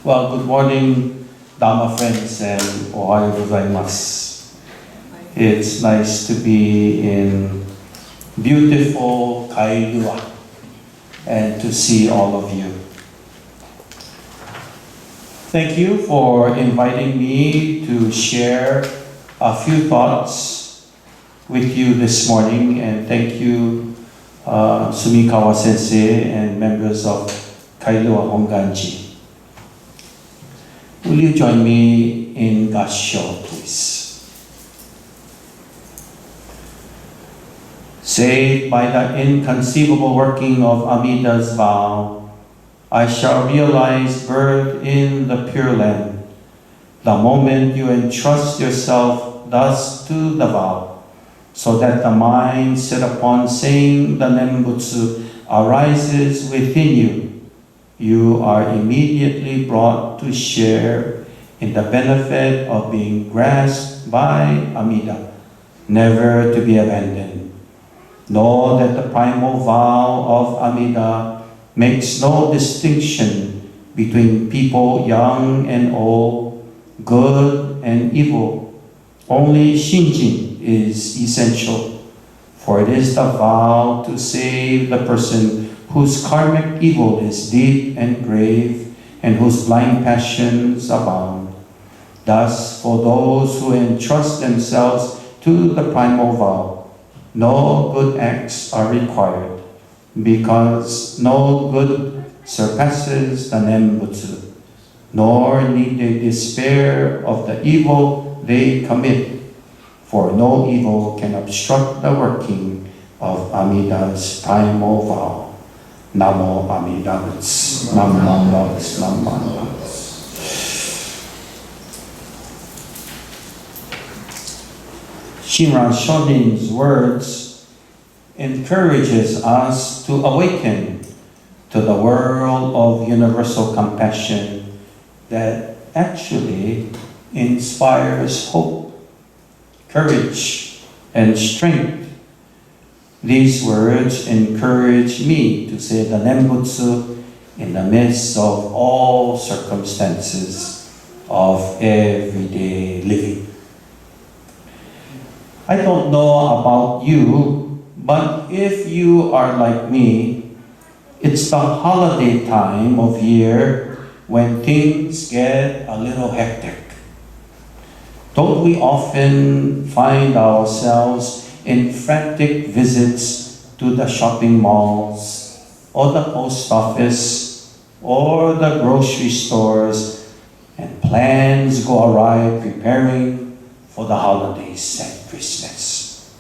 Well, good morning, Dharma friends, and Oahu gozaimasu. It's nice to be in beautiful Kailua and to see all of you. Thank you for inviting me to share a few thoughts with you this morning, and thank you, Sumikawa Sensei and members of Kailua Hongwanji. Will you join me in Gassho, please? Saved by the inconceivable working of Amida's vow, I shall realize birth in the Pure Land. The moment you entrust yourself thus to the vow, so that the mind set upon saying the Nembutsu arises within you, you are immediately brought to share in the benefit of being grasped by Amida, never to be abandoned. Know that the primal vow of Amida makes no distinction between people young and old, good and evil. Only Shinjin is essential, for it is the vow to save the person whose karmic evil is deep and grave, and whose blind passions abound. Thus, for those who entrust themselves to the primal vow, no good acts are required, because no good surpasses the Nembutsu, nor need they despair of the evil they commit, for no evil can obstruct the working of Amida's primal vow. Namo Amida Butsu. Namo Butsu. Namo Butsu. Shinran Shonin's words encourages us to awaken to the world of universal compassion that actually inspires hope, courage, and strength. These words encourage me to say the Nembutsu in the midst of all circumstances of everyday living. I don't know about you, but if you are like me, it's the holiday time of year when things get a little hectic. Don't we often find ourselves in frantic visits to the shopping malls, or the post office, or the grocery stores, and plans go awry preparing for the holidays and Christmas?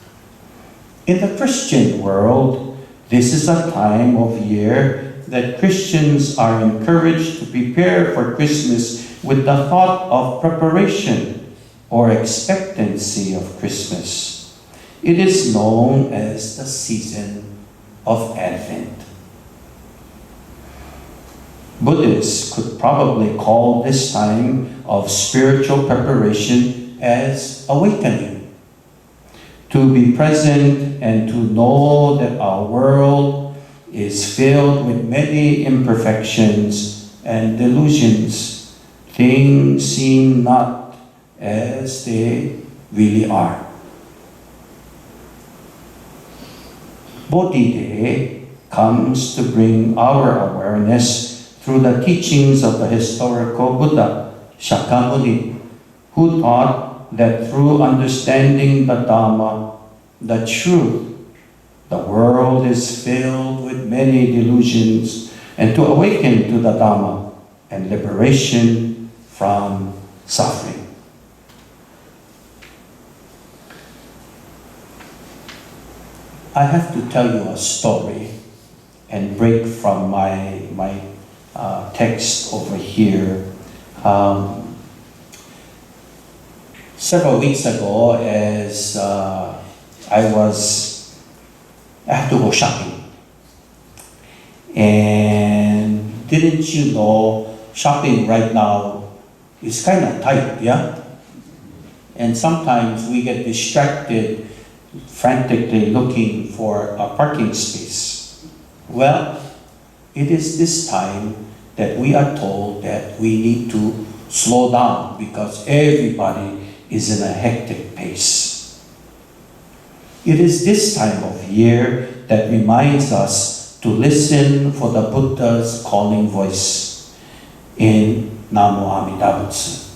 In the Christian world, this is a time of year that Christians are encouraged to prepare for Christmas with the thought of preparation or expectancy of Christmas. It is known as the season of Advent. Buddhists could probably call this time of spiritual preparation as awakening. To be present and to know that our world is filled with many imperfections and delusions. Things seem not as they really are. Bodhi Day comes to bring our awareness through the teachings of the historical Buddha, Shakyamuni, who taught that through understanding the Dharma, the truth, the world is filled with many delusions, and to awaken to the Dharma and liberation from suffering. I have to tell you a story and break from my text over here. Several weeks ago, as I had to go shopping. And didn't you know, shopping right now is kind of tight, yeah? And sometimes we get distracted frantically looking for a parking space. Well, it is this time that we are told that we need to slow down because everybody is in a hectic pace. It is this time of year that reminds us to listen for the Buddha's calling voice in Namo Amida Butsu,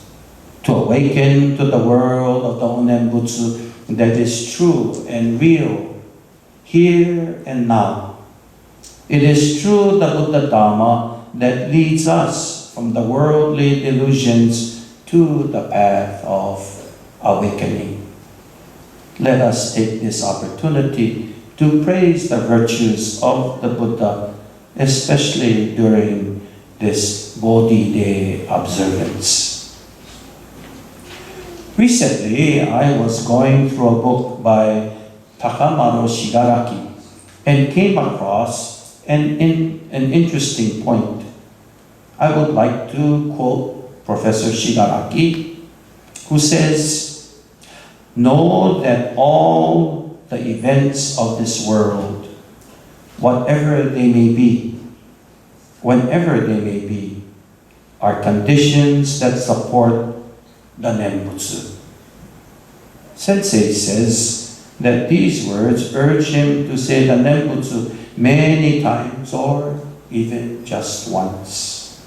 to awaken to the world of the Onen Butsu that is true and real, here and now. It is through the Buddha Dharma that leads us from the worldly delusions to the path of awakening. Let us take this opportunity to praise the virtues of the Buddha, especially during this Bodhi Day observance. Recently, I was going through a book by Takamaro Shigaraki and came across an interesting point. I would like to quote Professor Shigaraki, who says, "Know that all the events of this world, whatever they may be, whenever they may be, are conditions that support the Nembutsu." Sensei says that these words urge him to say the Nembutsu many times or even just once.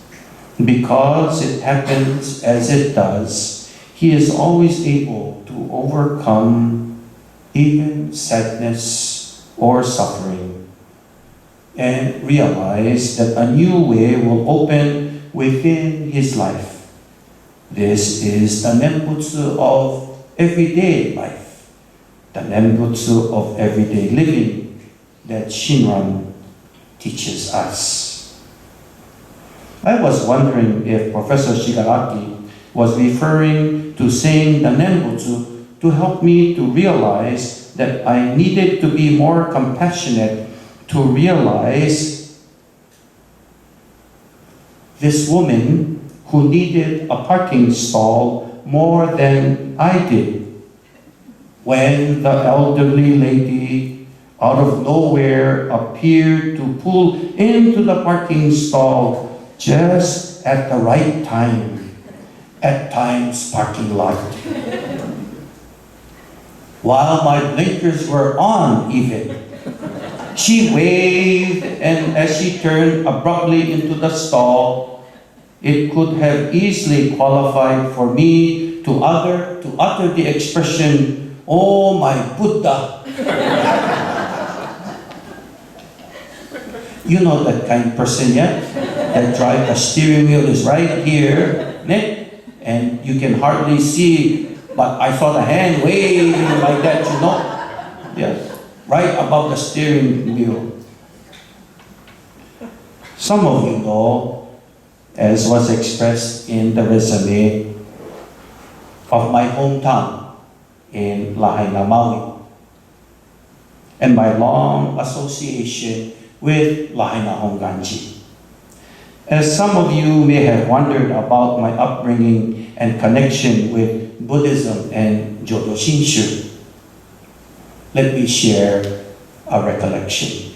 Because it happens as it does, he is always able to overcome even sadness or suffering and realize that a new way will open within his life. This is the Nembutsu of everyday life, the Nembutsu of everyday living that Shinran teaches us. I was wondering if Professor Shigaraki was referring to saying the Nembutsu to help me to realize that I needed to be more compassionate, to realize this woman who needed a parking stall more than I did. When the elderly lady out of nowhere appeared to pull into the parking stall just at the right time, at time's parking lot. While my blinkers were on even, she waved, and as she turned abruptly into the stall, it could have easily qualified for me to utter the expression, "Oh my Buddha." You know that kind of person, yeah? That drive, the steering wheel is right here, and you can hardly see, but I saw the hand waving like that, you know? Yes, right above the steering wheel. Some of you know, as was expressed in the resume of my hometown in Lahaina, Maui, and my long association with Lahaina Hongwanji. As some of you may have wondered about my upbringing and connection with Buddhism and Jodo Shinshu, let me share a recollection.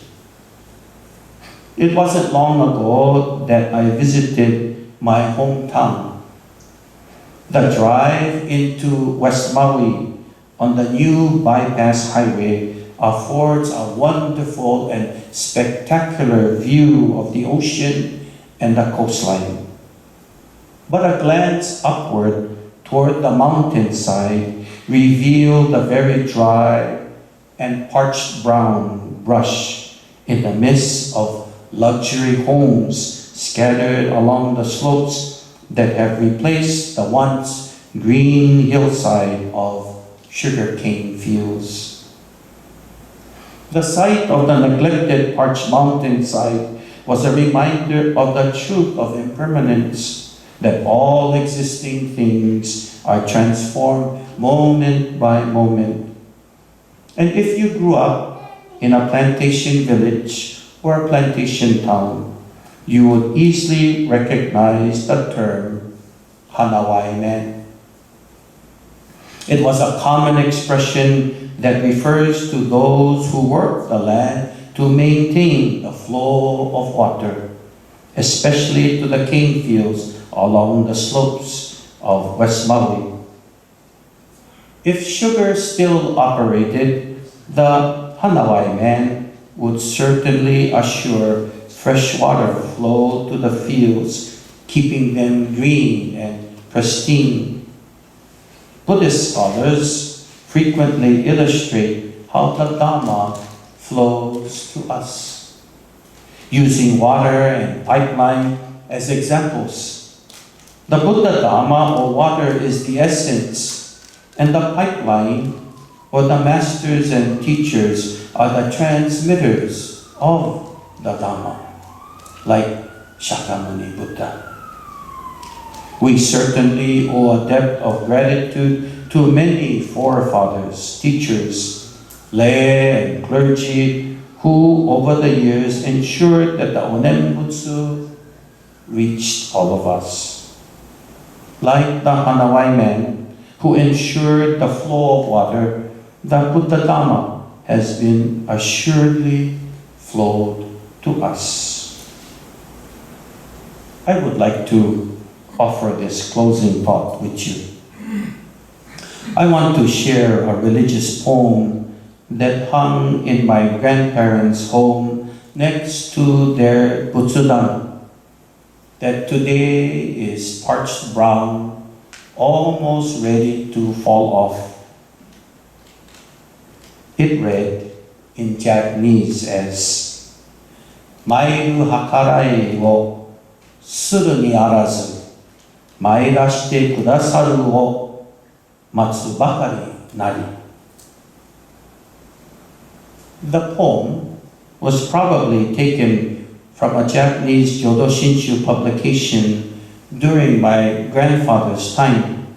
It wasn't long ago that I visited my hometown. The drive into West Maui on the new bypass highway affords a wonderful and spectacular view of the ocean and the coastline. But a glance upward toward the mountainside revealed the very dry and parched brown brush in the midst of luxury homes scattered along the slopes that have replaced the once green hillside of sugarcane fields. The sight of the neglected parched mountainside was a reminder of the truth of impermanence, that all existing things are transformed moment by moment. And if you grew up in a plantation village or a plantation town, you would easily recognize the term Hanawai man. It was a common expression that refers to those who work the land to maintain the flow of water especially to the cane fields along the slopes of West Maui. If sugar still operated, the Hanawai man would certainly assure fresh water flow to the fields, keeping them green and pristine. Buddhist scholars frequently illustrate how the Dharma flows to us, using water and pipeline as examples. The Buddha Dharma, or water, is the essence, and the pipeline, or the masters and teachers, are the transmitters of the Dharma, like Shakyamuni Buddha. We certainly owe a debt of gratitude to many forefathers, teachers, lay and clergy who over the years ensured that the Onen Butsu reached all of us. Like the Hanawai man who ensured the flow of water, the Buddha Dhamma has been assuredly flowed to us. I would like to offer this closing thought with you. I want to share a religious poem that hung in my grandparents' home next to their butsudan, that today is parched brown, almost ready to fall off. It read in Japanese as, Mairu hakarai wo suru ni arazu, mairashite kudasaru wo matsu bakari nari. The poem was probably taken from a Japanese Jodo Shinshu publication during my grandfather's time.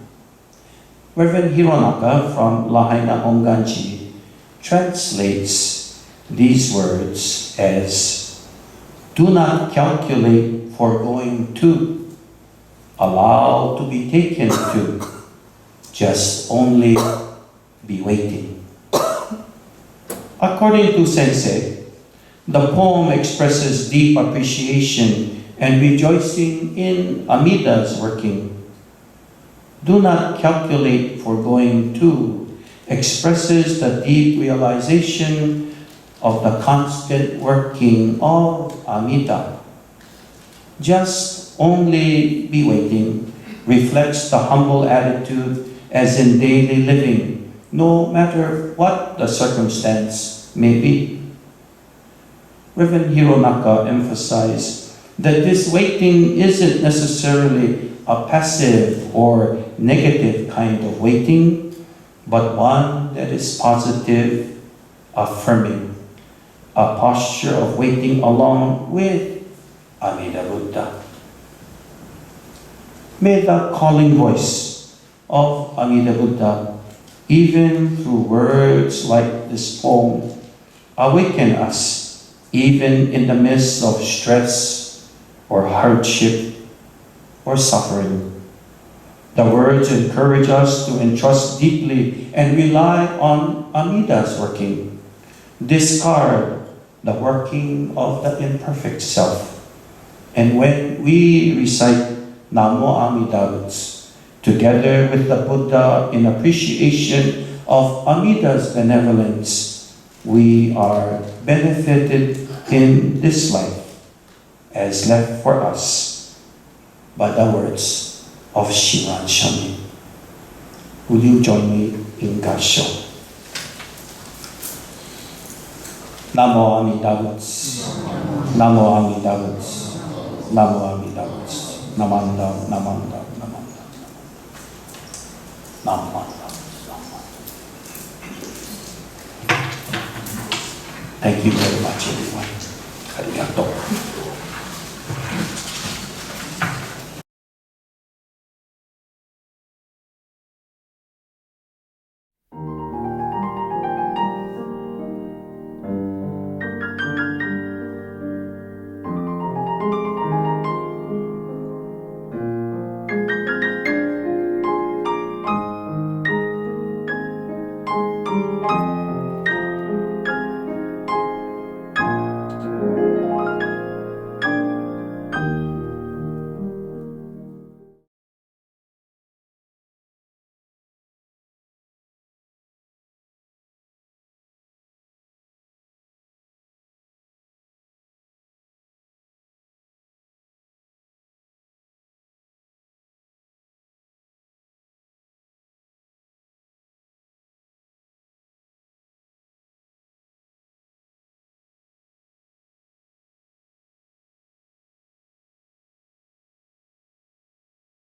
Reverend Hironaka from Lahaina Hongwanji translates these words as, do not calculate for going to, allow to be taken to, just only be waiting. According to Sensei, the poem expresses deep appreciation and rejoicing in Amida's working. Do not calculate for going to expresses the deep realization of the constant working of Amida. Just only be waiting reflects the humble attitude as in daily living, no matter what the circumstance may be. Reverend Hironaka emphasized that this waiting isn't necessarily a passive or negative kind of waiting, but one that is positive, affirming, a posture of waiting along with Amida Buddha. May the calling voice of Amida Buddha, even through words like this poem, awaken us even in the midst of stress or hardship or suffering. The words encourage us to entrust deeply and rely on Amida's working. Discard the working of the imperfect self. And when we recite Namo Amida Butsu, together with the Buddha in appreciation of Amida's benevolence, we are benefited in this life as left for us by the words of Shiran Shami. Will you join me in Gassho? Namo Amida Butsu, Namo Amida Butsu, Namo Amida Butsu, Namanda, Namanda, Namanda, Namanda, Namanda. Thank you very much.